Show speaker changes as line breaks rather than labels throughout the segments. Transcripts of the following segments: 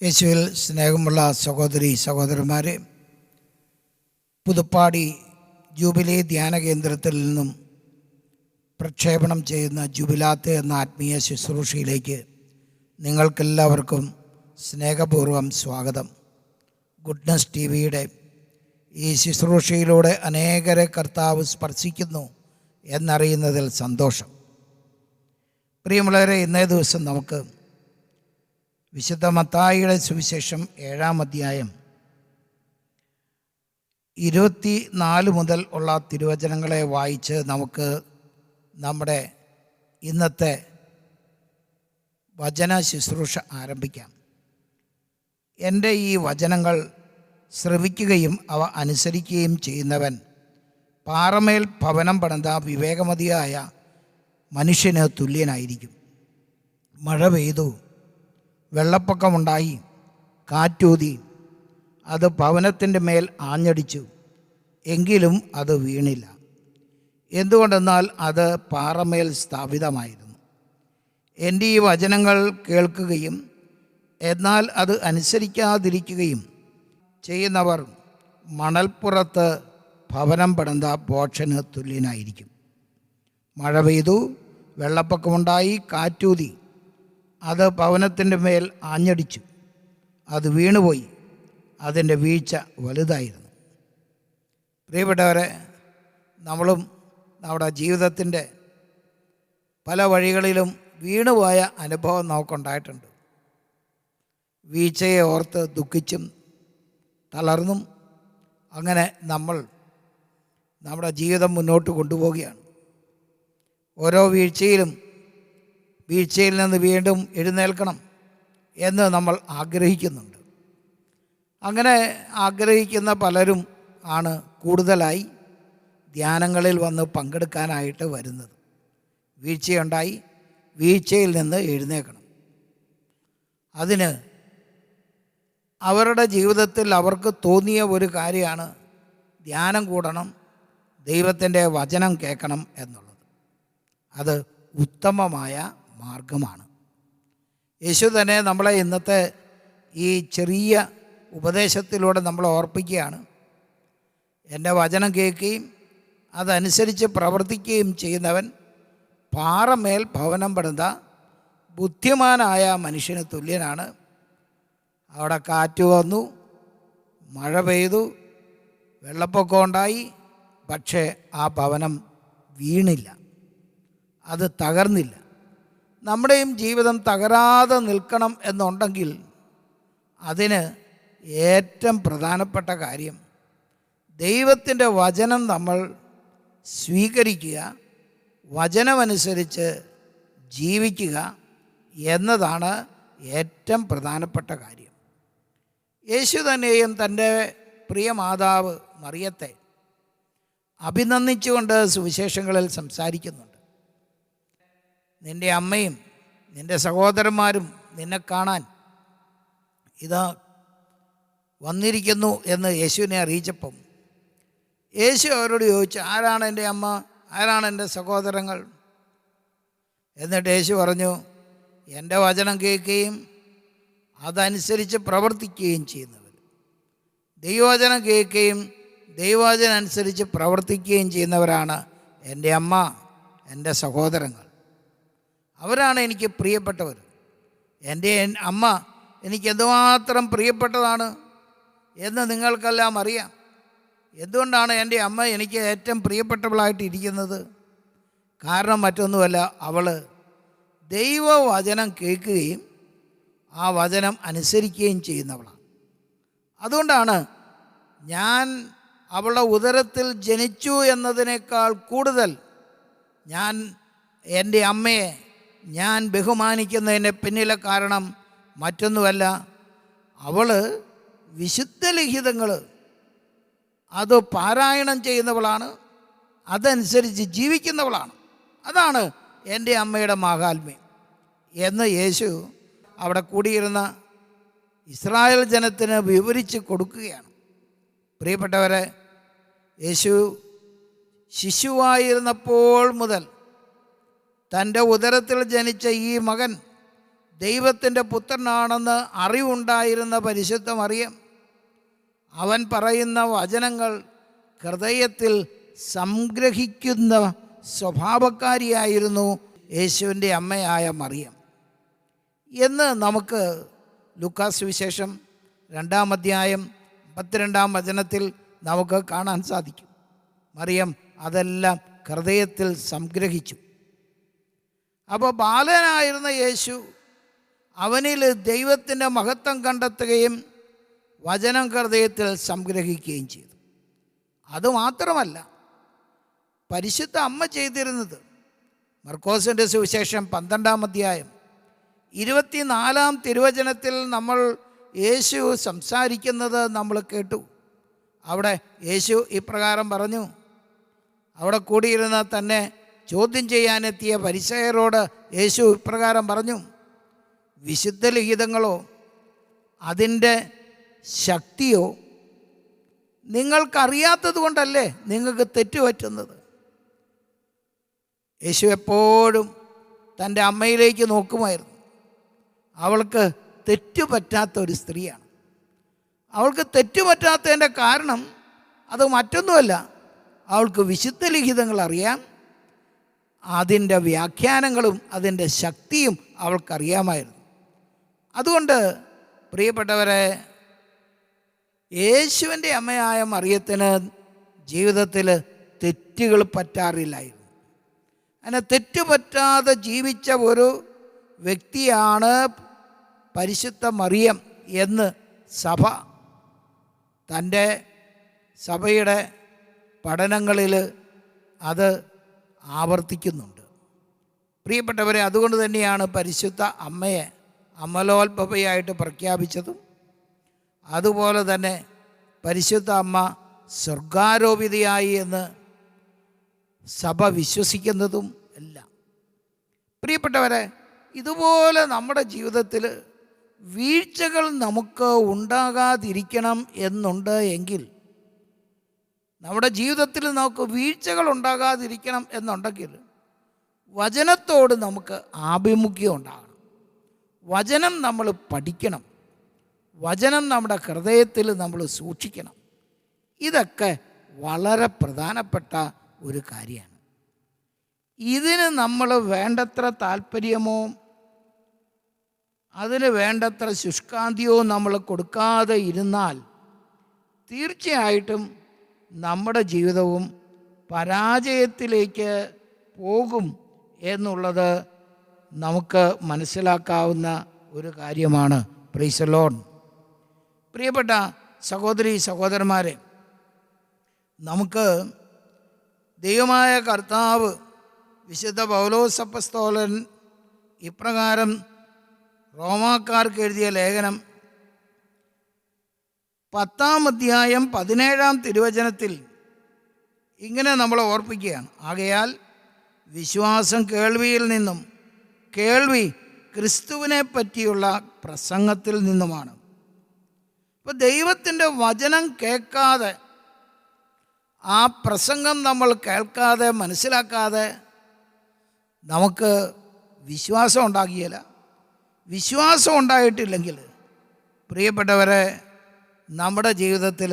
യേശുവിൽ സ്നേഹമുള്ള സഹോദരി സഹോദരന്മാരെ, പുതുപ്പാടി ജൂബിലി ധ്യാന കേന്ദ്രത്തിൽ നിന്നും പ്രക്ഷേപണം ചെയ്യുന്ന ജുബിലാത്ത് എന്ന ആത്മീയ ശുശ്രൂഷയിലേക്ക് നിങ്ങൾക്കെല്ലാവർക്കും സ്നേഹപൂർവ്വം സ്വാഗതം. ഗുഡ്നസ് ടി വിയുടെ ഈ ശുശ്രൂഷയിലൂടെ അനേകരെ കർത്താവ് സ്പർശിക്കുന്നു എന്നറിയുന്നതിൽ സന്തോഷം. പ്രിയമുള്ളവരെ, ഇന്നേ ദിവസം നമുക്ക് വിശുദ്ധ മത്തായിയുടെ സുവിശേഷം 7-ാം അധ്യായം 24 മുതൽ ഉള്ള തിരുവചനങ്ങളെ വായിച്ച് നമുക്ക് നമ്മുടെ ഇന്നത്തെ വചന ശുശ്രൂഷ ആരംഭിക്കാം. എൻ്റെ ഈ വചനങ്ങൾ ശ്രവിക്കുകയും അവ അനുസരിക്കുകയും ചെയ്യുന്നവൻ പാറമേൽ ഭവനം പണിത വിവേകമതിയായ മനുഷ്യന് തുല്യനായിരിക്കും. മഴ പെയ്തു, വെള്ളപ്പൊക്കമുണ്ടായി, കാറ്റൂതി, അത് ഭവനത്തിൻ്റെ മേൽ ആഞ്ഞടിച്ചു, എങ്കിലും അത് വീണില്ല. എന്തുകൊണ്ടെന്നാൽ അത് പാറമേൽ സ്ഥാപിതമായിരുന്നു. എൻ്റെ ഈ വചനങ്ങൾ കേൾക്കുകയും എന്നാൽ അത് അനുസരിക്കാതിരിക്കുകയും ചെയ്യുന്നവർ മണൽപ്പുറത്ത് ഭവനം പണിത ഭോഷന് തുല്യനായിരിക്കും. മഴ പെയ്തു, വെള്ളപ്പൊക്കമുണ്ടായി, കാറ്റൂതി, അത് ഭവനത്തിൻ്റെ മേൽ ആഞ്ഞടിച്ചു, അത് വീണുപോയി, അതിൻ്റെ വീഴ്ച വലുതായിരുന്നു. പ്രിയപ്പെട്ടവരെ, നമ്മളും നമ്മുടെ ജീവിതത്തിൻ്റെ പല വഴികളിലും വീണുപോയ അനുഭവം നമുക്കുണ്ടായിട്ടുണ്ട്. വീഴ്ചയെ ഓർത്ത് ദുഃഖിച്ചും തളർന്നും അങ്ങനെ നമ്മൾ നമ്മുടെ ജീവിതം മുന്നോട്ട് കൊണ്ടുപോവുകയാണ്. ഓരോ വീഴ്ചയിൽ നിന്ന് വീണ്ടും എഴുന്നേൽക്കണം എന്ന് നമ്മൾ ആഗ്രഹിക്കുന്നുണ്ട്. അങ്ങനെ ആഗ്രഹിക്കുന്ന പലരും ആണ് കൂടുതലായി ധ്യാനങ്ങളിൽ വന്ന് പങ്കെടുക്കാനായിട്ട് വരുന്നത്. വീഴ്ചയുണ്ടായി, വീഴ്ചയിൽ നിന്ന് എഴുന്നേൽക്കണം. അതിന് അവരുടെ ജീവിതത്തിൽ അവർക്ക് തോന്നിയ ഒരു കാര്യമാണ് ധ്യാനം കൂടണം, ദൈവത്തിൻ്റെ വചനം കേൾക്കണം എന്നുള്ളത്. അത് ഉത്തമമായ മാർഗമാണ്. യേശു തന്നെ നമ്മളെ ഇന്നത്തെ ഈ ചെറിയ ഉപദേശത്തിലൂടെ നമ്മളെ ഓർപ്പിക്കുകയാണ്. എൻ്റെ വചനം കേൾക്കുകയും അതനുസരിച്ച് പ്രവർത്തിക്കുകയും ചെയ്യുന്നവൻ പാറമേൽ ഭവനം പണിത ബുദ്ധിമാനായ മനുഷ്യന് തുല്യനാണ്. അവിടെ കാറ്റ് വന്നു, മഴ പെയ്തു, വെള്ളപ്പൊക്കം ഉണ്ടായി, പക്ഷേ ആ ഭവനം വീണില്ല, അത് തകർന്നില്ല. നമ്മുടെയും ജീവിതം തകരാതെ നിൽക്കണം എന്നുണ്ടെങ്കിൽ അതിന് ഏറ്റവും പ്രധാനപ്പെട്ട കാര്യം ദൈവത്തിൻ്റെ വചനം നമ്മൾ സ്വീകരിക്കുക, വചനമനുസരിച്ച് ജീവിക്കുക എന്നതാണ് ഏറ്റവും പ്രധാനപ്പെട്ട കാര്യം. യേശു തന്നെയും തൻ്റെ പ്രിയ മാതാവ് മറിയത്തെ അഭിനന്ദിച്ചുകൊണ്ട് സുവിശേഷങ്ങളിൽ സംസാരിക്കുന്നുണ്ട്. നിൻ്റെ അമ്മയും നിൻ്റെ സഹോദരന്മാരും നിന്നെ കാണാൻ ഇതാ വന്നിരിക്കുന്നു എന്ന് യേശുവിനെ അറിയിച്ചപ്പം യേശു അവരോട് ചോദിച്ചു, ആരാണ് എൻ്റെ അമ്മ, ആരാണ് എൻ്റെ സഹോദരങ്ങൾ? എന്നിട്ട് യേശു പറഞ്ഞു, എൻ്റെ വചനം കേൾക്കുകയും അതനുസരിച്ച് പ്രവർത്തിക്കുകയും ചെയ്യുന്നവർ. ദൈവവചനം കേൾക്കുകയും ദൈവവചനം അനുസരിച്ച് പ്രവർത്തിക്കുകയും ചെയ്യുന്നവരാണ് എൻ്റെ അമ്മ, എൻ്റെ സഹോദരങ്ങൾ. അവരാണ് എനിക്ക് പ്രിയപ്പെട്ടവർ. എൻ്റെ അമ്മ എനിക്ക് എന്തുമാത്രം പ്രിയപ്പെട്ടതാണ് എന്ന് നിങ്ങൾക്കെല്ലാം അറിയാം. എന്തുകൊണ്ടാണ് എൻ്റെ അമ്മ എനിക്ക് ഏറ്റവും പ്രിയപ്പെട്ടവളായിട്ടിരിക്കുന്നത്? കാരണം മറ്റൊന്നുമല്ല, അവൾ ദൈവവചനം കേൾക്കുകയും ആ വചനം അനുസരിക്കുകയും ചെയ്യുന്നവളാണ്. അതുകൊണ്ടാണ് ഞാൻ അവളുടെ ഉദരത്തിൽ ജനിച്ചു എന്നതിനേക്കാൾ കൂടുതൽ ഞാൻ എൻ്റെ അമ്മയെ ഞാൻ ബഹുമാനിക്കുന്നതിന് പിന്നിലെ കാരണം മറ്റൊന്നുമല്ല, അവൾ വിശുദ്ധ ലിഖിതങ്ങൾ അത് പാരായണം ചെയ്യുന്നവളാണ്, അതനുസരിച്ച് ജീവിക്കുന്നവളാണ്. അതാണ് എൻ്റെ അമ്മയുടെ മാഹാത്മ്യം എന്ന് യേശു അവിടെ കൂടിയിരുന്ന ഇസ്രായേൽ ജനത്തിന് വിവരിച്ച് കൊടുക്കുകയാണ്. പ്രിയപ്പെട്ടവരെ, യേശു ശിശുവായിരുന്നപ്പോൾ മുതൽ തൻ്റെ ഉദരത്തിൽ ജനിച്ച ഈ മകൻ ദൈവത്തിൻ്റെ പുത്രനാണെന്ന് അറിവുണ്ടായിരുന്ന പരിശുദ്ധ മറിയം അവൻ പറയുന്ന വചനങ്ങൾ ഹൃദയത്തിൽ സംഗ്രഹിക്കുന്ന സ്വഭാവക്കാരിയായിരുന്നു യേശുവിൻ്റെ അമ്മയായ മറിയം എന്ന് നമുക്ക് ലൂക്കാസ് സുവിശേഷം 2-ാം അധ്യായം 52-ാം വചനത്തിൽ നമുക്ക് കാണാൻ സാധിക്കും. മറിയം അതെല്ലാം ഹൃദയത്തിൽ സംഗ്രഹിച്ചു. അപ്പോൾ ബാലനായിരുന്ന യേശു അവനിൽ ദൈവത്തിൻ്റെ മഹത്വം കണ്ടെത്തുകയും വചനം ഹൃദയത്തിൽ സംഗ്രഹിക്കുകയും ചെയ്തു. അതുമാത്രമല്ല, പരിശുദ്ധ അമ്മ ചെയ്തിരുന്നത് മർക്കോസിൻ്റെ സുവിശേഷം 12-ാം അധ്യായം 24-ാം തിരുവചനത്തിൽ നമ്മൾ യേശു സംസാരിക്കുന്നത് നമ്മൾ കേട്ടു. അവിടെ യേശു ഇപ്രകാരം പറഞ്ഞു. അവിടെ കൂടിയിരുന്ന തന്നെ ചോദ്യം ചെയ്യാനെത്തിയ ഫരിസയരോട് യേശു ഇപ്രകാരം പറഞ്ഞു, വിശുദ്ധ ലിഖിതങ്ങളോ അതിൻ്റെ ശക്തിയോ നിങ്ങൾക്കറിയാത്തത് കൊണ്ടല്ലേ നിങ്ങൾക്ക് തെറ്റുപറ്റുന്നത്. യേശു എപ്പോഴും തൻ്റെ അമ്മയിലേക്ക് നോക്കുമായിരുന്നു. അവൾക്ക് തെറ്റുപറ്റാത്ത ഒരു സ്ത്രീയാണ്. അവൾക്ക് തെറ്റുപറ്റാത്തതിൻ്റെ കാരണം അത് മറ്റൊന്നുമല്ല, അവൾക്ക് വിശുദ്ധ ലിഖിതങ്ങൾ അറിയാം, അതിൻ്റെ വ്യാഖ്യാനങ്ങളും അതിൻ്റെ ശക്തിയും അവൾക്കറിയാമായിരുന്നു. അതുകൊണ്ട് പ്രിയപ്പെട്ടവരെ, യേശുവിൻ്റെ അമ്മയായ മറിയത്തിന് ജീവിതത്തിൽ തെറ്റുകൾ പറ്റാറില്ലായിരുന്നു. അങ്ങനെ തെറ്റുപറ്റാതെ ജീവിച്ച ഒരു വ്യക്തിയാണ് പരിശുദ്ധ മറിയം എന്ന് സഭ തൻ്റെ സഭയുടെ പഠനങ്ങളിൽ അത് ആവർത്തിക്കുന്നുണ്ട്. പ്രിയപ്പെട്ടവരെ, അതുകൊണ്ട് തന്നെയാണ് പരിശുദ്ധ അമ്മയെ അമലോത്ഭവയായിട്ട് പ്രഖ്യാപിച്ചതും അതുപോലെ തന്നെ പരിശുദ്ധ അമ്മ സ്വർഗാരോപിതയായി എന്ന് സഭ വിശ്വസിക്കുന്നതും എല്ലാം. പ്രിയപ്പെട്ടവരെ, ഇതുപോലെ നമ്മുടെ ജീവിതത്തിൽ വീഴ്ചകൾ നമുക്ക് ഉണ്ടാകാതിരിക്കണം എന്നുണ്ട് എങ്കിൽ, നമ്മുടെ ജീവിതത്തിൽ നമുക്ക് വീഴ്ചകൾ ഉണ്ടാകാതിരിക്കണം എന്നുണ്ടെങ്കിൽ വചനത്തോട് നമുക്ക് ആഭിമുഖ്യം ഉണ്ടാകണം. വചനം നമ്മൾ പഠിക്കണം. വചനം നമ്മുടെ ഹൃദയത്തിൽ നമ്മൾ സൂക്ഷിക്കണം. ഇതൊക്കെ വളരെ പ്രധാനപ്പെട്ട ഒരു കാര്യമാണ്. ഇതിന് നമ്മൾ വേണ്ടത്ര താല്പര്യമോ അതിന് വേണ്ടത്ര ശുഷ്കാന്തിയോ നമ്മൾ കൊടുക്കാതെ ഇരുന്നാൽ തീർച്ചയായിട്ടും നമ്മുടെ ജീവിതവും പരാജയത്തിലേക്ക് പോകും എന്നുള്ളത് നമുക്ക് മനസ്സിലാക്കാവുന്ന ഒരു കാര്യമാണ്. Praise the Lord. പ്രിയപ്പെട്ട സഹോദരി സഹോദരന്മാരെ, നമുക്ക് ദൈവമായ കർത്താവ് വിശുദ്ധ പൗലോസ് അപ്പോസ്തലൻ ഇപ്രകാരം റോമാക്കാർക്ക് എഴുതിയ ലേഖനം 10-ാം അധ്യായം 17-ാം തിരുവചനത്തിൽ ഇങ്ങനെ നമ്മളെ ഓർപ്പിക്കുകയാണ്. ആകയാൽ വിശ്വാസം കേൾവിയിൽ നിന്നും, കേൾവി ക്രിസ്തുവിനെ പറ്റിയുള്ള പ്രസംഗത്തിൽ നിന്നുമാണ്. അപ്പോൾ ദൈവത്തിൻ്റെ വചനം കേൾക്കാതെ, ആ പ്രസംഗം നമ്മൾ കേൾക്കാതെ മനസ്സിലാക്കാതെ നമുക്ക് വിശ്വാസം ഉണ്ടാകില്ല. വിശ്വാസം ഉണ്ടായിട്ടില്ലെങ്കിൽ പ്രിയപ്പെട്ടവരെ, നമ്മുടെ ജീവിതത്തിൽ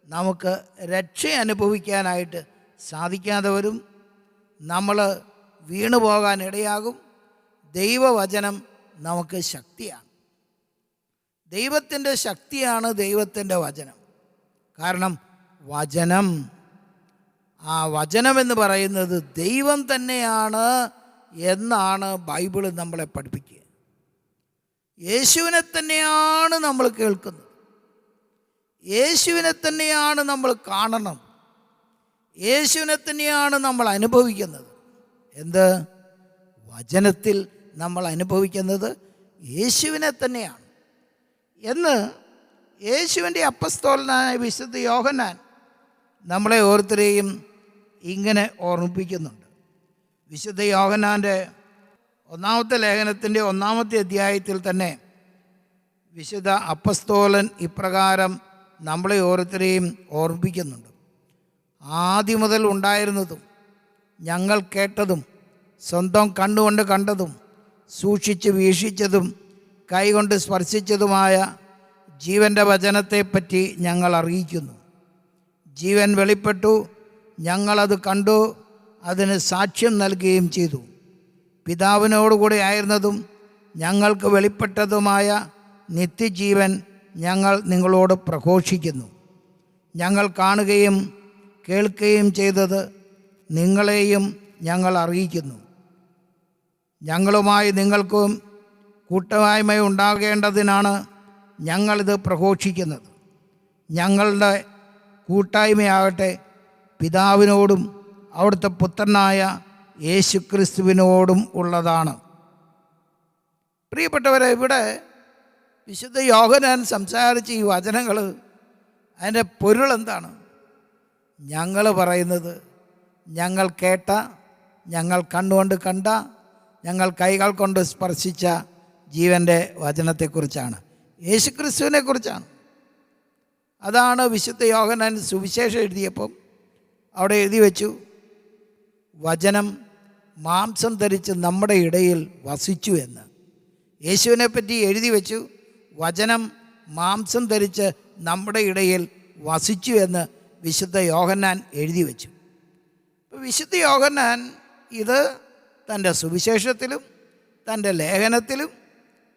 നമുക്ക് രക്ഷ അനുഭവിക്കാനായിട്ട് സാധിക്കാതെ വരും. നമ്മൾ വീണുപോകാൻ ഇടയാകും. ദൈവവചനം നമുക്ക് ശക്തിയാണ്. ദൈവത്തിൻ്റെ ശക്തിയാണ് ദൈവത്തിൻ്റെ വചനം. കാരണം വചനം, ആ വചനമെന്ന് പറയുന്നത് ദൈവം തന്നെയാണ് എന്നാണ് ബൈബിൾ നമ്മളെ പഠിപ്പിക്കുക. യേശുവിനെ തന്നെയാണ് നമ്മൾ കേൾക്കുന്നത്. യേശുവിനെ തന്നെയാണ് നമ്മൾ കാണണം. യേശുവിനെ തന്നെയാണ് നമ്മൾ അനുഭവിക്കുന്നത്. എന്ത്? വചനത്തിൽ നമ്മൾ അനുഭവിക്കുന്നത് യേശുവിനെ തന്നെയാണ് എന്ന് യേശുവിൻ്റെ അപ്പസ്തോലനായ വിശുദ്ധ യോഹന്നാൻ നമ്മളെ ഓരോരുത്തരെയും ഇങ്ങനെ ഓർമ്മിപ്പിക്കുന്നുണ്ട്. വിശുദ്ധ യോഹന്നാൻ്റെ 1-ാമത്തെ ലേഖനത്തിൻ്റെ 1-ാമത്തെ അധ്യായത്തിൽ തന്നെ വിശുദ്ധ അപ്പസ്തോലൻ ഇപ്രകാരം നമ്മളെ ഓരോരുത്തരെയും ഓർമ്മിപ്പിക്കുന്നുണ്ട്. ആദ്യം മുതൽ ഉണ്ടായിരുന്നതും ഞങ്ങൾ കേട്ടതും സ്വന്തം കണ്ണുകൊണ്ട് കണ്ടതും സൂക്ഷിച്ച് വീക്ഷിച്ചതും കൈകൊണ്ട് സ്പർശിച്ചതുമായ ജീവൻ്റെ വചനത്തെപ്പറ്റി ഞങ്ങൾ അറിയിക്കുന്നു. ജീവൻ വെളിപ്പെട്ടു, ഞങ്ങളത് കണ്ടു, അതിന് സാക്ഷ്യം നൽകുകയും ചെയ്തു. പിതാവിനോടുകൂടി ആയിരുന്നതും ഞങ്ങൾക്ക് വെളിപ്പെട്ടതുമായ നിത്യജീവൻ ഞങ്ങൾ നിങ്ങളോട് പ്രഘോഷിക്കുന്നു. ഞങ്ങൾ കാണുകയും കേൾക്കുകയും ചെയ്തത് നിങ്ങളെയും ഞങ്ങൾ അറിയിക്കുന്നു. ഞങ്ങളുമായി നിങ്ങൾക്കും കൂട്ടായ്മ ഉണ്ടാകേണ്ടതിനാണ് ഞങ്ങളിത് പ്രഘോഷിക്കുന്നത്. ഞങ്ങളുടെ കൂട്ടായ്മയാകട്ടെ പിതാവിനോടും അവിടുത്തെ പുത്രനായ യേശുക്രിസ്തുവിനോടും ഉള്ളതാണ്. പ്രിയപ്പെട്ടവരെ, ഇവിടെ വിശുദ്ധ യോഹന്നാൻ സംസാരിച്ച ഈ വചനങ്ങൾ, അതിൻ്റെ പൊരുൾ എന്താണ്? ഞങ്ങൾ പറയുന്നത് ഞങ്ങൾ കേട്ട, ഞങ്ങൾ കണ്ണുകൊണ്ട് കണ്ട, ഞങ്ങൾ കൈകൾ കൊണ്ട് സ്പർശിച്ച ജീവൻ്റെ വചനത്തെക്കുറിച്ചാണ്, യേശുക്രിസ്തുവിനെക്കുറിച്ചാണ്. അതാണ് വിശുദ്ധ യോഹന്നാൻ സുവിശേഷം എഴുതിയപ്പം അവിടെ എഴുതി വെച്ചു, വചനം മാംസം ധരിച്ച് നമ്മുടെ ഇടയിൽ വസിച്ചു എന്ന്. യേശുവിനെ പറ്റി എഴുതി വെച്ചു, വചനം മാംസം ധരിച്ച് നമ്മുടെ ഇടയിൽ വസിച്ചു എന്ന് വിശുദ്ധ യോഹന്നാൻ എഴുതി വെച്ചു. വിശുദ്ധ യോഹന്നാൻ ഇത് തൻ്റെ സുവിശേഷത്തിലും തൻ്റെ ലേഖനത്തിലും,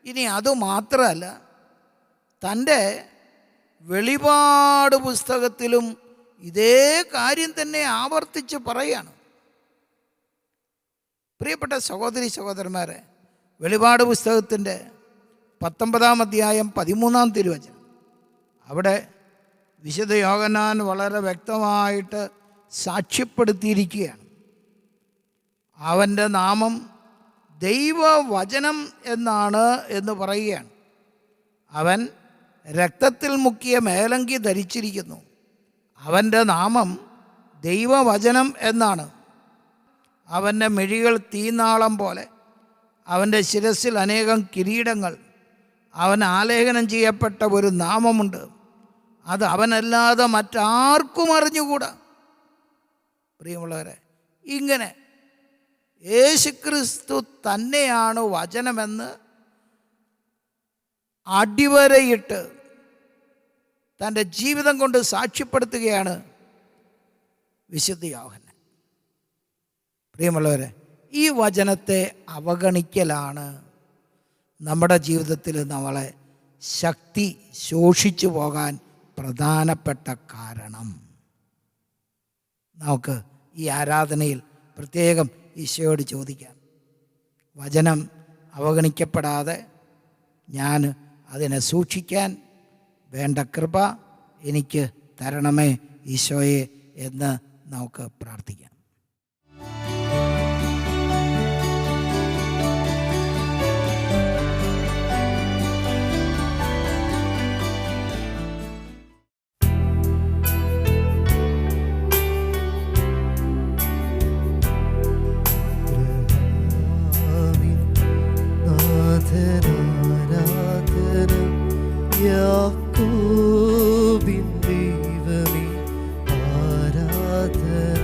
ഇനി അതുമാത്രമല്ല തൻ്റെ വെളിപാട് പുസ്തകത്തിലും ഇതേ കാര്യം തന്നെ ആവർത്തിച്ച് പറയുകയാണ്. പ്രിയപ്പെട്ട സഹോദരി സഹോദരന്മാരെ, വെളിപാട് പുസ്തകത്തിൻ്റെ 19-ാം അധ്യായം 13-ാം തിരുവചനം, അവിടെ വിശുദ്ധ യോഹന്നാൻ വളരെ വ്യക്തമായിട്ട് സാക്ഷ്യപ്പെടുത്തിയിരിക്കുകയാണ്. അവൻ്റെ നാമം ദൈവവചനം എന്നാണ് എന്ന് പറയുകയാണ്. അവൻ രക്തത്തിൽ മുക്കിയ മേലങ്കി ധരിച്ചിരിക്കുന്നു. അവൻ്റെ നാമം ദൈവവചനം എന്നാണ്. അവൻ്റെ മിഴികൾ തീനാളം പോലെ, അവൻ്റെ ശിരസിൽ അനേകം കിരീടങ്ങൾ. അവൻ ആലേഖനം ചെയ്യപ്പെട്ട ഒരു നാമമുണ്ട്, അത് അവനല്ലാതെ മറ്റാർക്കും അറിഞ്ഞുകൂടാ. പ്രിയമുള്ളവരെ, ഇങ്ങനെ യേശുക്രിസ്തു തന്നെയാണ് വചനമെന്ന് അടിവരയിട്ട് തൻ്റെ ജീവിതം കൊണ്ട് സാക്ഷ്യപ്പെടുത്തുകയാണ് വിശുദ്ധ യോഹന്നാൻ. പ്രിയമുള്ളവരെ, ഈ വചനത്തെ അവഗണിക്കലാണ് നമ്മുടെ ജീവിതത്തിൽ നമ്മളെ ശക്തി ശോഷിച്ചു പോകാൻ പ്രധാനപ്പെട്ട കാരണം. നമുക്ക് ഈ ആരാധനയിൽ പ്രത്യേകം ഈശോയോട് ചോദിക്കാം, വചനം അവഗണിക്കപ്പെടാതെ ഞാൻ അതിനെ സൂക്ഷിക്കാൻ വേണ്ട കൃപ എനിക്ക് തരണമേ ഈശോയെ എന്ന് നമുക്ക് പ്രാർത്ഥിക്കാം.
യാക്കോബിൻ ദൈവമേ ആരാധന,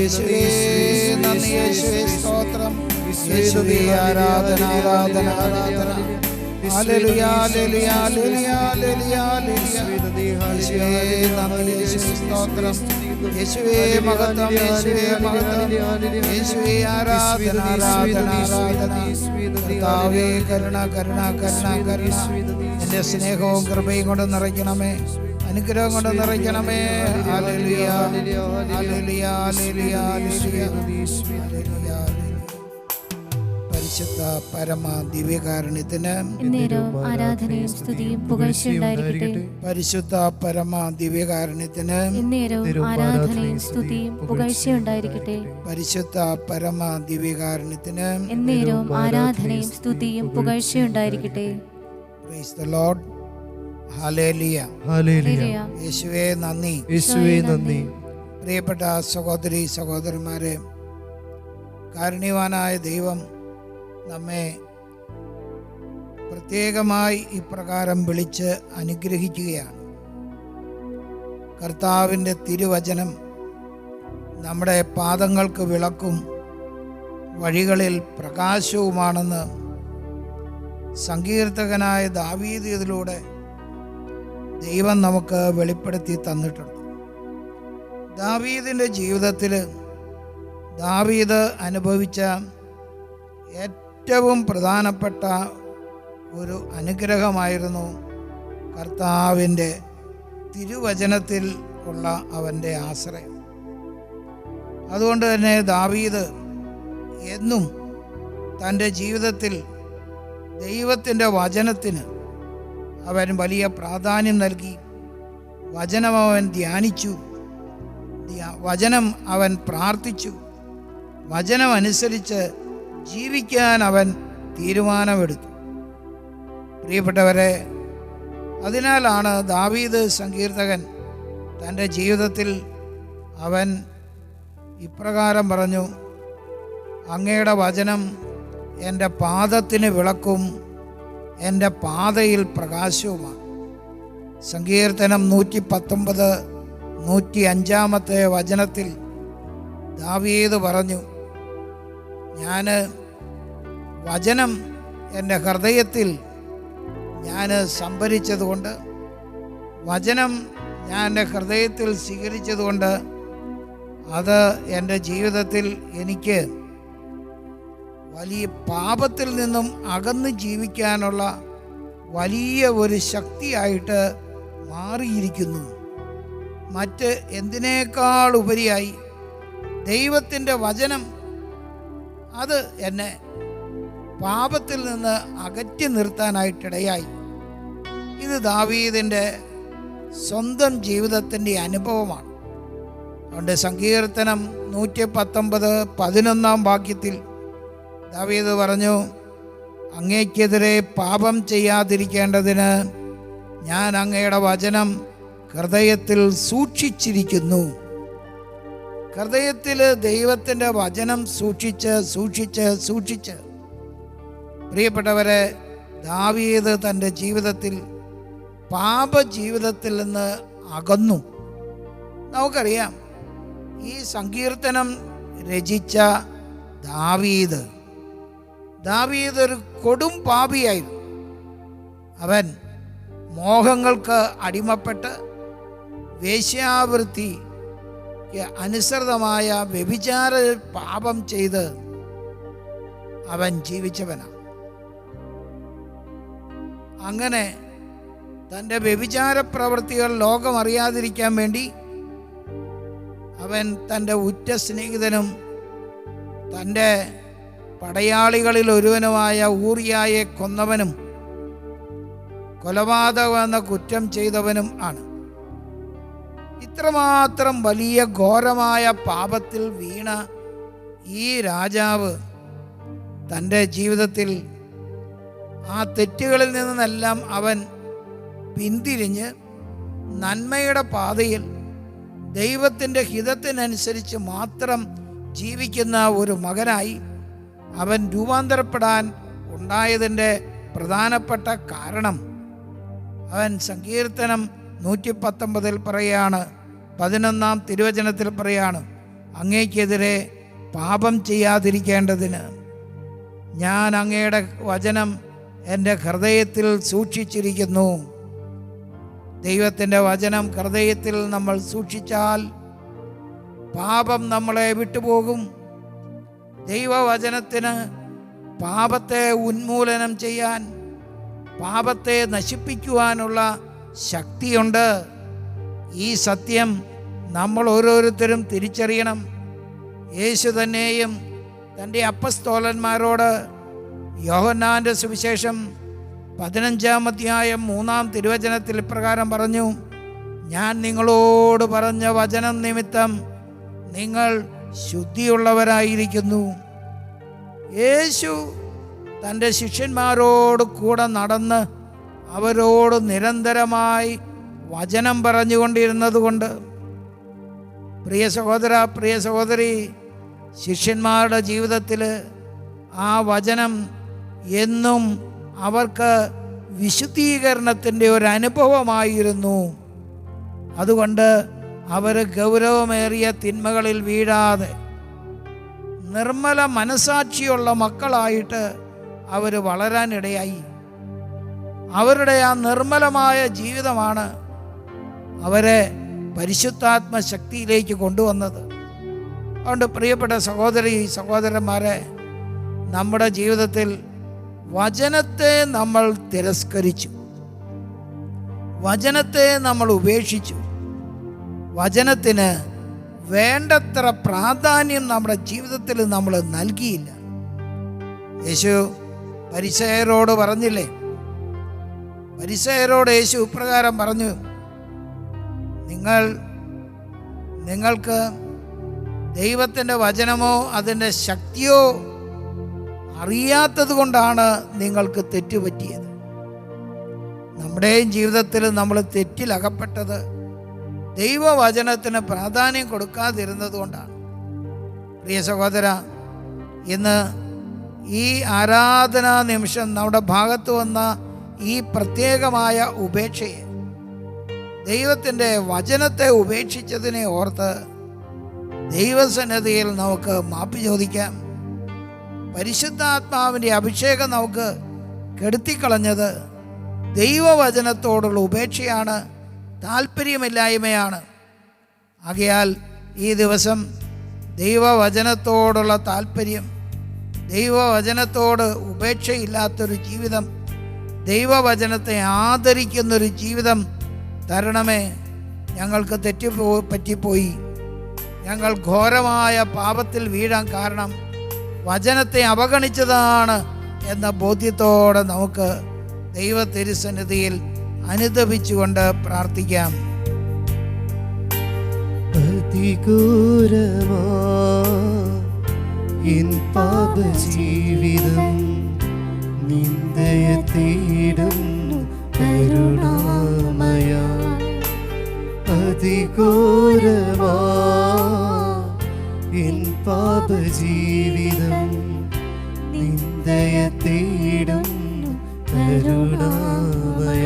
യേശുവേ നന്ദി, യേശുവേ സ്തോത്രം, യേശുവേ ആരാധന ആരാധന ആരാധന. Hallelujah hallelujah hallelujah hallelujah hallelujah. യേശുവേ നന്ദി, യേശുവേ സ്തോത്രം, യേശുവേ മഹത്വം, യേശുവേ മഹത്വം, യേശുവേ ആരാധന ആരാധന ആരാധന. കർത്താവേ കരുണ കരുണ കരുണ കരുണ. എൻ്റെ സ്നേഹവും കൃപയും കൊണ്ട് നിറയ്ക്കണമേ, അനുഗ്രഹം കൊണ്ട് നിറയ്ക്കണമേ. Hallelujah hallelujah hallelujah hallelujah. പരിശുദ്ധ പരമ ദിവ്യകാരുണ്യത്തിന്
ആരാധനയും സ്തുതിയും പുകഴ്ചയും ഉണ്ടായിരിക്കട്ടെ.
പരിശുദ്ധ പരമ ദിവ്യകാരുണ്യത്തിന്
ആരാധനയും സ്തുതിയും പുകഴ്ചയും ഉണ്ടായിരിക്കട്ടെ.
പരിശുദ്ധ പരമ ദിവ്യകാരുണ്യത്തിന്
ആരാധനയും സ്തുതിയും പുകഴ്ചയും ഉണ്ടായിരിക്കട്ടെ.
Praise the Lord. Hallelujah
hallelujah.
യേശുവേ നന്ദി,
യേശുവേ നന്ദി.
പ്രിയപ്പെട്ട സഹോദരി സഹോദരന്മാരെ, കാരുണ്യവാനായ ദൈവം നമ്മെ പ്രത്യേകമായി ഇപ്രകാരം വിളിച്ച് അനുഗ്രഹിക്കുകയാണ്. കർത്താവിൻ്റെ തിരുവചനം നമ്മുടെ പാദങ്ങൾക്ക് വിളക്കും വഴികളിൽ പ്രകാശവുമാണെന്ന് സങ്കീർത്തകനായ ദാവീദ് ഇതിലൂടെ ദൈവം നമുക്ക് വെളിപ്പെടുത്തി തന്നിട്ടുണ്ട്. ദാവീദിൻ്റെ ജീവിതത്തിൽ ദാവീദ് അനുഭവിച്ച ഏറ്റവും പ്രധാനപ്പെട്ട ഒരു അനുഗ്രഹമായിരുന്നു കർത്താവിൻ്റെ തിരുവചനത്തിൽ ഉള്ള അവൻ്റെ ആശ്രയം. അതുകൊണ്ട് തന്നെ ദാവീദ് എന്നും തൻ്റെ ജീവിതത്തിൽ ദൈവത്തിൻ്റെ വചനത്തിന് അവൻ വലിയ പ്രാധാന്യം നൽകി. വചനം അവൻ ധ്യാനിച്ചു, വചനം അവൻ പ്രാർത്ഥിച്ചു, വചനമനുസരിച്ച് ജീവിക്കാൻ അവൻ തീരുമാനമെടുത്തു. പ്രിയപ്പെട്ടവരെ, അതിനാലാണ് ദാവീദ് സങ്കീർത്തകൻ തൻ്റെ ജീവിതത്തിൽ അവൻ ഇപ്രകാരം പറഞ്ഞു: അങ്ങയുടെ വചനം എൻ്റെ പാദത്തിന് വിളക്കും എൻ്റെ പാതയിൽ പ്രകാശവുമാണ്. സങ്കീർത്തനം 119 105 വചനത്തിൽ ദാവീദ് പറഞ്ഞു: ഞാൻ വചനം എൻ്റെ ഹൃദയത്തിൽ ഞാൻ സംഭരിച്ചതുകൊണ്ട്, വചനം ഞാൻ എൻ്റെ ഹൃദയത്തിൽ സ്വീകരിച്ചതുകൊണ്ട് അത് എൻ്റെ ജീവിതത്തിൽ എനിക്ക് വലിയ പാപത്തിൽ നിന്നും അകന്ന് ജീവിക്കാനുള്ള വലിയ ഒരു ശക്തിയായിട്ട് മാറിയിരിക്കുന്നു. മറ്റ് എന്തിനേക്കാൾ ഉപരിയായി ദൈവത്തിൻ്റെ വചനം അത് എന്നെ പാപത്തിൽ നിന്ന് അകറ്റി നിർത്താനായിട്ടിടയായി. ഇത് ദാവീദിൻ്റെ സ്വന്തം ജീവിതത്തിൻ്റെ അനുഭവമാണ്. അതുകൊണ്ട് സങ്കീർത്തനം 119 വാക്യത്തിൽ ദാവീദ് പറഞ്ഞു: അങ്ങയ്ക്കെതിരെ പാപം ചെയ്യാതിരിക്കേണ്ടതിന് ഞാൻ അങ്ങയുടെ വചനം ഹൃദയത്തിൽ സൂക്ഷിച്ചിരിക്കുന്നു. ഹൃദയത്തിൽ ദൈവത്തിൻ്റെ വചനം സൂക്ഷിച്ച് പ്രിയപ്പെട്ടവരെ, ദാവീദ് തൻ്റെ ജീവിതത്തിൽ പാപജീവിതത്തിൽ നിന്ന് അകന്നു. നമുക്കറിയാം, ഈ സങ്കീർത്തനം രചിച്ച ദാവീദ് ഒരു കൊടും പാപിയായിരുന്നു. അവൻ മോഹങ്ങൾക്ക് അടിമപ്പെട്ട് വേശ്യാവൃത്തിക്ക് അനുസൃതമായ വ്യഭിചാര പാപം ചെയ്ത് അവൻ ജീവിച്ചവനാണ്. അങ്ങനെ തൻ്റെ വ്യഭിചാര പ്രവൃത്തികൾ ലോകം അറിയാതിരിക്കാൻ വേണ്ടി അവൻ തൻ്റെ ഉറ്റ സ്നേഹിതനും തൻ്റെ പടയാളികളിൽ ഒരുവനുമായ ഊറിയായെ കൊന്നവനും കൊലപാതകം എന്ന കുറ്റം ചെയ്തവനും ആണ്. ഇത്രമാത്രം വലിയ ഘോരമായ പാപത്തിൽ വീണ ഈ രാജാവ് തൻ്റെ ജീവിതത്തിൽ ആ തെറ്റുകളിൽ നിന്നെല്ലാം അവൻ പിന്തിരിഞ്ഞ് നന്മയുടെ പാതയിൽ ദൈവത്തിൻ്റെ ഹിതത്തിനനുസരിച്ച് മാത്രം ജീവിക്കുന്ന ഒരു മകനായി അവൻ രൂപാന്തരപ്പെടാൻ ഉണ്ടായതിൻ്റെ പ്രധാനപ്പെട്ട കാരണം അവൻ സങ്കീർത്തനം 119 പറയാണ്, 11 തിരുവചനത്തിൽ പറയാണ്: അങ്ങേക്കെതിരെ പാപം ചെയ്യാതിരിക്കേണ്ടതിന് ഞാൻ അങ്ങയുടെ വചനം എൻ്റെ ഹൃദയത്തിൽ സൂക്ഷിച്ചിരിക്കുന്നു. ദൈവത്തിൻ്റെ വചനം ഹൃദയത്തിൽ നമ്മൾ സൂക്ഷിച്ചാൽ പാപം നമ്മളെ വിട്ടുപോകും. ദൈവവചനത്തിന് പാപത്തെ ഉന്മൂലനം ചെയ്യാൻ, പാപത്തെ നശിപ്പിക്കുവാനുള്ള ശക്തിയുണ്ട്. ഈ സത്യം നമ്മൾ ഓരോരുത്തരും തിരിച്ചറിയണം. യേശു തന്നെയും തൻ്റെ അപ്പസ്തോലന്മാരോട് യോഹന്നാൻ്റെ സുവിശേഷം 15-ാം അധ്യായം 3-ാം തിരുവചനത്തിൽ ഇപ്രകാരം പറഞ്ഞു: ഞാൻ നിങ്ങളോട് പറഞ്ഞ വചനം നിമിത്തം നിങ്ങൾ ശുദ്ധിയുള്ളവരായിരിക്കുന്നു. യേശു തൻ്റെ ശിഷ്യന്മാരോട് കൂടെ നടന്ന് അവരോട് നിരന്തരമായി വചനം പറഞ്ഞുകൊണ്ടിരുന്നത് കൊണ്ട്, പ്രിയ സഹോദര, പ്രിയ സഹോദരി, ശിഷ്യന്മാരുടെ ജീവിതത്തിൽ ആ വചനം എന്നും അവർക്ക് വിശുദ്ധീകരണത്തിൻ്റെ ഒരു അനുഭവമായിരുന്നു. അതുകൊണ്ട് അവർ ഗൗരവമേറിയ തിന്മകളിൽ വീഴാതെ നിർമ്മല മനസാക്ഷിയുള്ള മക്കളായിട്ട് അവർ വളരാനിടയായി. അവരുടെ ആ നിർമ്മലമായ ജീവിതമാണ് അവരെ പരിശുദ്ധാത്മ ശക്തിയിലേക്ക് കൊണ്ടുവന്നത്. അതുകൊണ്ട് പ്രിയപ്പെട്ട സഹോദരി സഹോദരന്മാരെ, നമ്മുടെ ജീവിതത്തിൽ വചനത്തെ നമ്മൾ തിരസ്കരിച്ചു, വചനത്തെ നമ്മൾ ഉപേക്ഷിച്ചു, വചനത്തിന് വേണ്ടത്ര പ്രാധാന്യം നമ്മുടെ ജീവിതത്തിൽ നമ്മൾ നൽകിയില്ല. യേശു പരിസയരോട് പറഞ്ഞില്ലേ? പരിസയരോട് യേശു ഇപ്രകാരം പറഞ്ഞു: നിങ്ങൾക്ക് ദൈവത്തിൻ്റെ വചനമോ അതിൻ്റെ ശക്തിയോ അറിയാത്തത് കൊണ്ടാണ് നിങ്ങൾക്ക് തെറ്റുപറ്റിയത്. നമ്മുടെയും ജീവിതത്തിൽ നമ്മൾ തെറ്റിലകപ്പെട്ടത് ദൈവവചനത്തിന് പ്രാധാന്യം കൊടുക്കാതിരുന്നത് കൊണ്ടാണ്. പ്രിയ സഹോദര, ഇന്ന് ഈ ആരാധനാ നിമിഷം നമ്മുടെ ഭാഗത്ത് വന്ന ഈ പ്രത്യേകമായ ഉപേക്ഷയെ, ദൈവത്തിൻ്റെ വചനത്തെ ഉപേക്ഷിച്ചതിനെ ഓർത്ത് ദൈവസന്നിധിയിൽ നമുക്ക് മാപ്പ് ചോദിക്കാം. പരിശുദ്ധാത്മാവിൻ്റെ അഭിഷേകം നമുക്ക് കെടുത്തിക്കളഞ്ഞത് ദൈവവചനത്തോടുള്ള ഉപേക്ഷയാണ്, താല്പര്യമില്ലായ്മയാണ്. ആകയാൽ ഈ ദിവസം ദൈവവചനത്തോടുള്ള താല്പര്യം, ദൈവവചനത്തോട് ഉപേക്ഷയില്ലാത്തൊരു ജീവിതം, ദൈവവചനത്തെ ആദരിക്കുന്നൊരു ജീവിതം തരണമേ. ഞങ്ങൾക്ക് പറ്റിപ്പോയി, ഞങ്ങൾ ഘോരമായ പാപത്തിൽ വീഴാൻ കാരണം വചനത്തെ അവഗണിച്ചതാണ് എന്ന ബോധ്യത്തോടെ നമുക്ക് ദൈവ തിരുസന്നിധിയിൽ അനുതപിച്ചുകൊണ്ട് പ്രാർത്ഥിക്കാം.
ജീവിതം നിന്ദയെ തേടുന്നു കരുണാമയ, അതിഘോരമാ എൻ പാപജീവിതം നിന്ദയെ തേടുന്നു കരുണാമയ.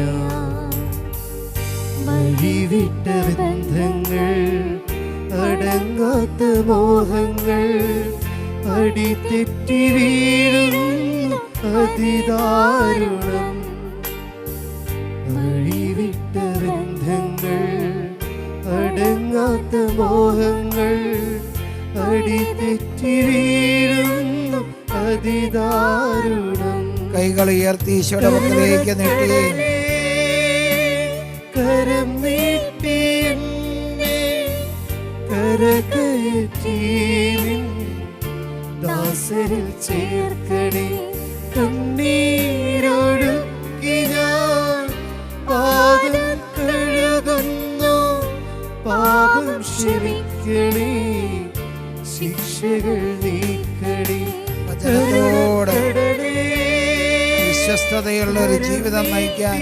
വഴിവിട്ട ബന്ധങ്ങൾ, അടങ്ങാത്ത മോഹങ്ങൾ, അടിതെറ്റി വീഴുന്നു അതിദാരുണം. വഴിവിട്ട ബന്ധങ്ങൾ, അടങ്ങാത്ത മോഹങ്ങൾ, അടിതെറ്റി വീഴുന്നു അതിദാരുണം.
കൈകൾ ഉയർത്തി ഈശോയുടെ പക്കലേക്ക് നീട്ടി
കരം നീട്ടി എന്നെ കരകയറ്റി നിൻ ദാസരിൽ ചേർക്കണേ. കണ്ണീരൊഴുക്കി ഞാൻ പാദം കഴുകുന്നു, പാപം ക്ഷമിക്കണേ, ശിക്ഷകൾ നീക്കണേ.
വചനത്തോട് വിശ്വസ്തതയുള്ള ഒരു ജീവിതം നയിക്കാൻ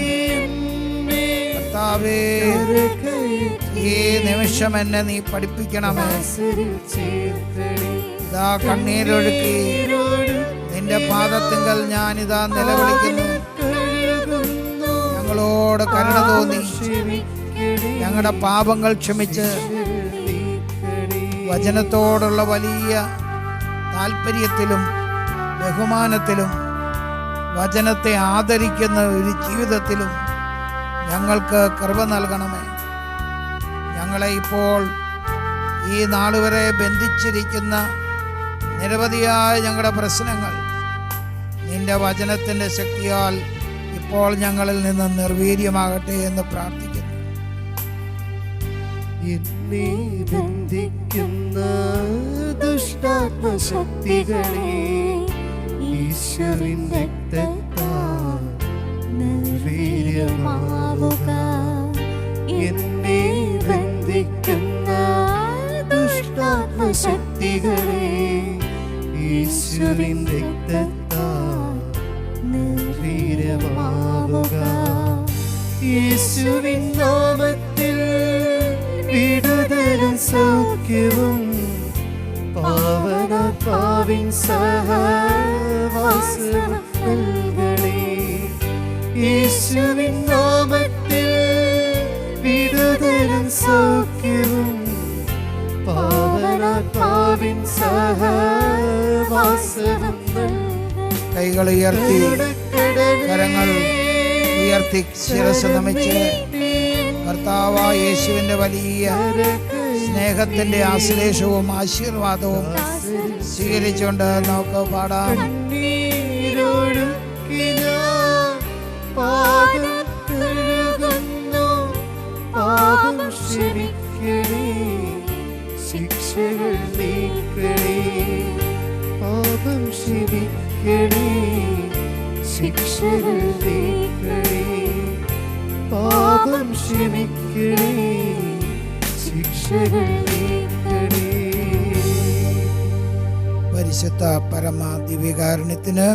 കർത്താവേ, ഈ നിമിഷം എന്നെ നീ പഠിപ്പിക്കണമേ. ഇതാ കണ്ണീരൊഴുക്കി നിന്റെ പാദത്തിങ്കൽ ഞാനിതാ നിലവിളിക്കുന്നു. ഞങ്ങളോട് കരുണ തോന്നി ഞങ്ങളുടെ പാപങ്ങൾ ക്ഷമിച്ച് വചനത്തോടുള്ള വലിയ താല്പര്യത്തിലും ബഹുമാനത്തിലും വചനത്തെ ആദരിക്കുന്ന ഒരു ജീവിതത്തിലും ഞങ്ങൾക്ക് കൃപ നൽകണമേ. ഞങ്ങളെ ഇപ്പോൾ ഈ നാളുവരെ ബന്ധിച്ചിരിക്കുന്ന നിരവധിയായ ഞങ്ങളുടെ പ്രശ്നങ്ങൾ നിന്റെ വചനത്തിൻ്റെ ശക്തിയാൽ ഇപ്പോൾ ഞങ്ങളിൽ നിന്ന് നിർവീര്യമാകട്ടെ എന്ന് പ്രാർത്ഥിക്കുന്നു.
എന്നെ ബന്ധിക്കുന്ന ദുഷ്ടാത്മശക്തികളെ ഈശ്വരൻ രക്തത്താൽ നിർവീര്യമാവുക. എന്നെ ബന്ധിക്കുന്ന ദുഷ്ടാത്മശക്തികളെ ഈശ്വരൻ രക്തത്താൽ നിർവീര്യമാവുക. യേശുവിൻ നാമത്തിൽ വിടുതലും സൗഖ്യവും പാവനാത്മാവിൻ സഹവാസവും നൽകണേ. യേശുവിൻ നാമത്തിൽ വിടുതലും സൗഖ്യവും പാവനാത്മാവിൻ സഹവാസവും നൽകണേ.
കൈകൾ ഉയർത്തി, കരങ്ങൾ ഉയർത്തി, ശിരസ് നമിച്ച് കർത്താവായ യേശുവിൻ്റെ വലിയ സ്നേഹത്തിൻ്റെ ആശ്ലേഷവും ആശീർവാദവും സ്വീകരിച്ചുകൊണ്ട് നമുക്ക് പാടാം.
പാപം ക്ഷമിക്കണേ, ശിക്ഷകൾ നീക്കണേ. പാപം ക്ഷമിക്കണേ, ശിക്ഷകൾ നീക്കണേ. പാപം ക്ഷമിക്കണേ, ശിക്ഷകൾ നീക്കണേ.
പരിശുദ്ധ പരമ ദിവ്യകാരുണ്യത്തിന്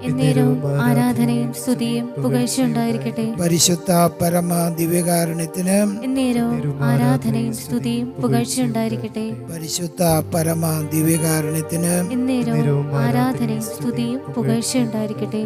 എന്നേരവും ആരാധനയും സ്തുതിയും പുകഴ്ചയുണ്ടായിരിക്കട്ടെ.
പരിശുദ്ധ പരമ ദിവ്യകാരുണ്യത്തിന്
എന്നേരവും ആരാധനയും സ്തുതിയും പുകഴ്ചയുണ്ടായിരിക്കട്ടെ.
പരിശുദ്ധ പരമ ദിവ്യകാരുണ്യത്തിന്
എന്നേരവും ആരാധനയും സ്തുതിയും പുകഴ്ചയുണ്ടായിരിക്കട്ടെ.